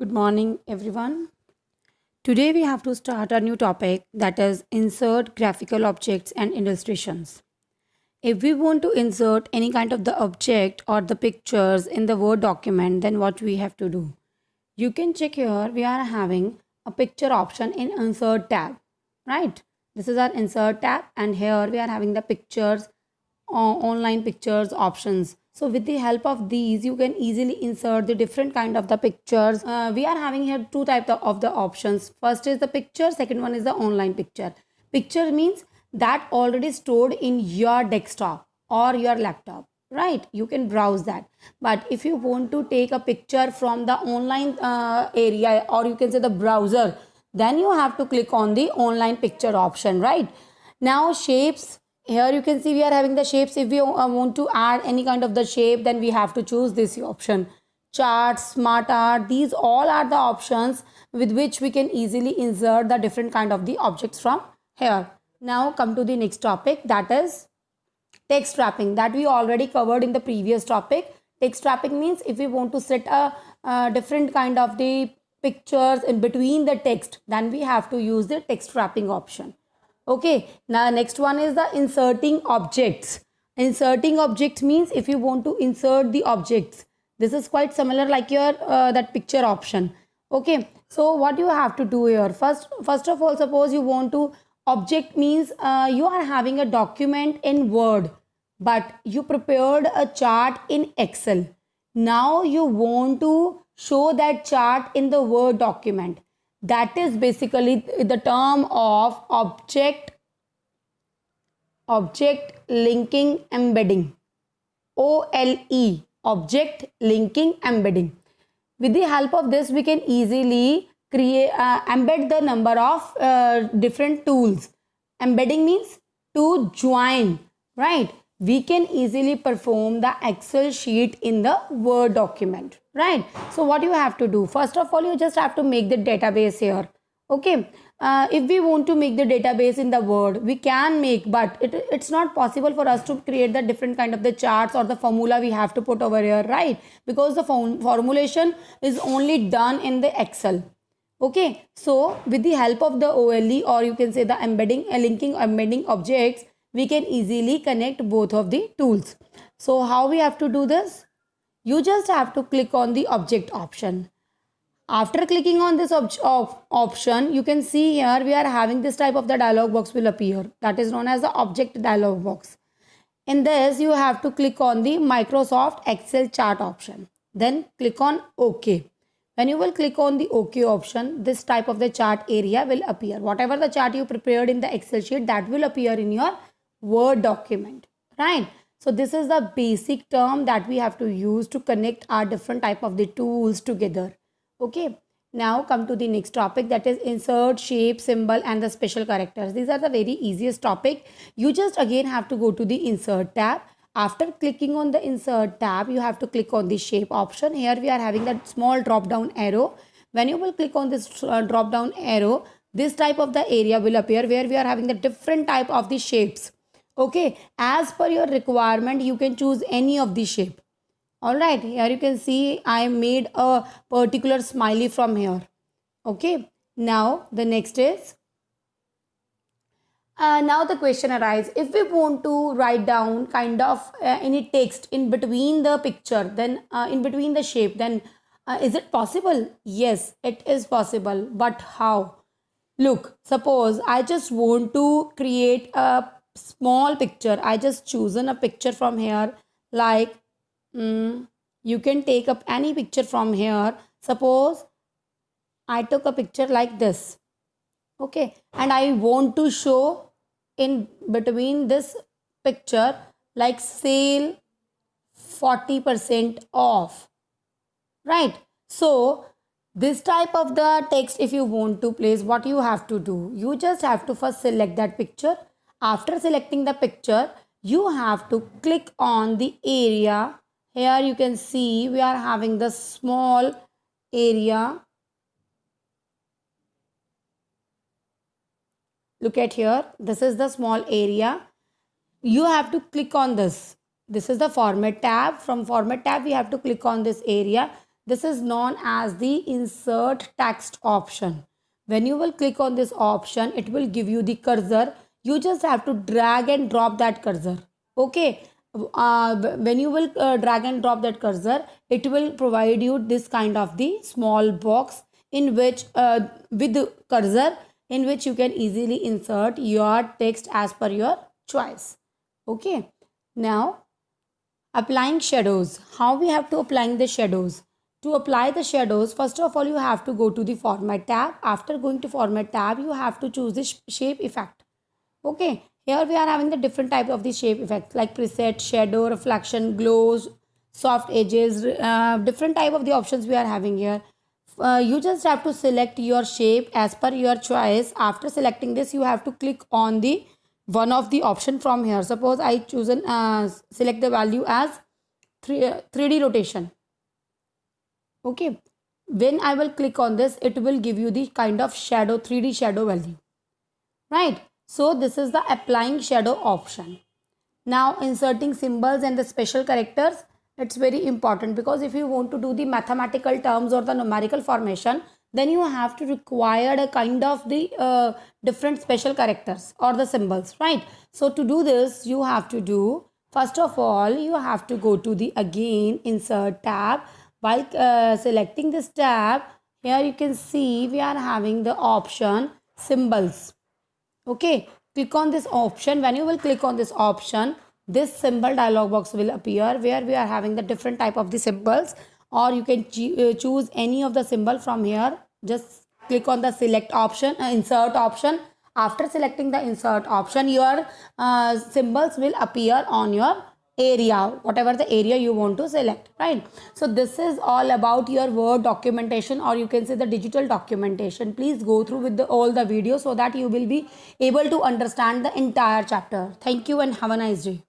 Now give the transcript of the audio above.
Good morning, everyone. Today we have to start a new topic, that is insert graphical objects and illustrations. If we want to insert any kind of the object or the pictures in the Word document, then what we have to do? You can check here, we are having a picture option in insert tab, right? This is our insert tab, and here we are having the pictures, online pictures options. So with the help of these, you can easily insert the different kind of the pictures. We are having here two types of the options. First is the picture, second one is the online picture. Picture means that already stored in your desktop or your laptop, right? You can browse that. But if you want to take a picture from the online area, or you can say the browser, then you have to click on the online picture option, right? Now shapes, here you can see we are having the shapes. If we want to add any kind of the shape, then we have to choose this option. Chart, smart art, these all are the options with which we can easily insert the different kind of the objects from here. Now come to the next topic, that is text wrapping, that we already covered in the previous topic. Text wrapping means if we want to set a different kind of the pictures in between the text, then we have to use the text wrapping option. Okay, now next one is the inserting objects. Inserting objects means if you want to insert the objects, this is quite similar like your that picture option. Okay, so what you have to do here, first of all, suppose you want to, object means you are having a document in Word, but you prepared a chart in Excel. Now you want to show that chart in the Word document. That is basically the term of object linking embedding, OLE, object linking embedding. With the help of this, we can easily create embed the number of different tools. Embedding means to join, right? We can easily perform the Excel sheet in the Word document, right? So what you have to do, first of all, you just have to make the database here. Okay, if we want to make the database in the Word, we can make, but it's not possible for us to create the different kind of the charts or the formula we have to put over here, right? Because the formulation is only done in the Excel. Okay, so with the help of the OLE, or you can say the embedding, linking embedding objects, we can easily connect both of the tools. So how we have to do this? You just have to click on the object option. After clicking on this option, you can see here we are having this type of the dialog box will appear. That is known as the object dialog box. In this, you have to click on the Microsoft Excel chart option. Then click on OK. When you will click on the OK option, this type of the chart area will appear. Whatever the chart you prepared in the Excel sheet, that will appear in your Word document, right? So this is the basic term that we have to use to connect our different type of the tools together. Okay, now come to the next topic, that is insert shape, symbol and the special characters. These are the very easiest topic. You just again have to go to the insert tab. After clicking on the insert tab, you have to click on the shape option. Here we are having that small drop down arrow. When you will click on this drop down arrow, this type of the area will appear where we are having the different type of the shapes. Okay, as per your requirement, you can choose any of the shape. All right, here you can see I made a particular smiley from here. Okay, now the next is, now the question arises, if we want to write down kind of any text in between the picture, then in between the shape, then is it possible? Yes, it is possible, but how? Look, suppose I just want to create a small picture. I just chosen a picture from here, like you can take up any picture from here. Suppose I took a picture like this. Okay, and I want to show in between this picture like sale 40% off, right? So this type of the text, if you want to place, what you have to do, you just have to first select that picture. After selecting the picture, you have to click on the area. Here you can see we are having the small area. Look at here, this is the small area. You have to click on this. This is the format tab. From format tab, we have to click on this area. This is known as the insert text option. When you will click on this option, it will give you the cursor. You just have to drag and drop that cursor. Okay. When you will drag and drop that cursor, it will provide you this kind of the small box in which with the cursor, in which you can easily insert your text as per your choice. Okay. Now, applying shadows. How we have to applying the shadows? To apply the shadows, first of all, you have to go to the format tab. After going to format tab, you have to choose the shape effect. Okay, here we are having the different type of the shape effects like preset, shadow, reflection, glows, soft edges, different type of the options we are having here. You just have to select your shape as per your choice. After selecting this, you have to click on the one of the option from here. Suppose I choose select the value as 3D rotation. Okay, when I will click on this, it will give you the kind of shadow, 3D shadow value, right? So this is the applying shadow option. Now inserting symbols and the special characters, it's very important, because if you want to do the mathematical terms or the numerical formation, then you have to require a kind of the different special characters or the symbols, right? So to do this, you have to do, first of all, you have to go to the again insert tab. While selecting this tab, here you can see we are having the option symbols. Okay, click on this option. When you will click on this option, this symbol dialog box will appear, where we are having the different type of the symbols, or you can choose any of the symbol from here. Just click on the select option, insert option. After selecting the insert option, your symbols will appear on your area, whatever the area you want to select, right? So this is all about your Word documentation, or you can say the digital documentation. Please go through with all the videos so that you will be able to understand the entire chapter. Thank you and have a nice day.